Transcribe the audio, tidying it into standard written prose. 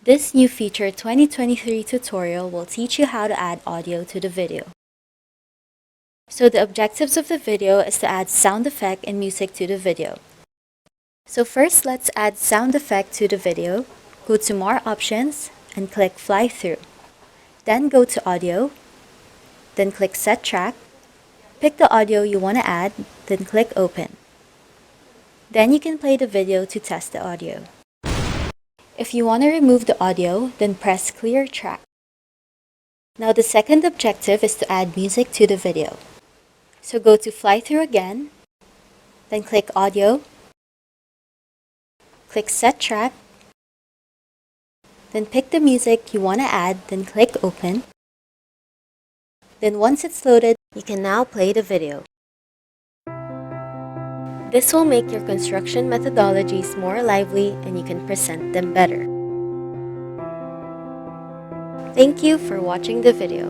This new feature 2023 tutorial will teach you how to add audio to the video. So the objectives of the video is to add sound effect and music to the video. So first, let's add sound effect to the video. Go to More Options and click Fly Through. Then go to Audio, then click Set Track. Pick the audio you want to add, then click Open. Then you can play the video to test the audio. If you want to remove the audio, then press Clear Track. Now the second objective is to add music to the video. So go to Fly Through again, then click Audio, click Set Track, then pick the music you want to add, then click Open. Then once it's loaded, you can now play the video. This will make your construction methodologies more lively and you can present them better. Thank you for watching the video.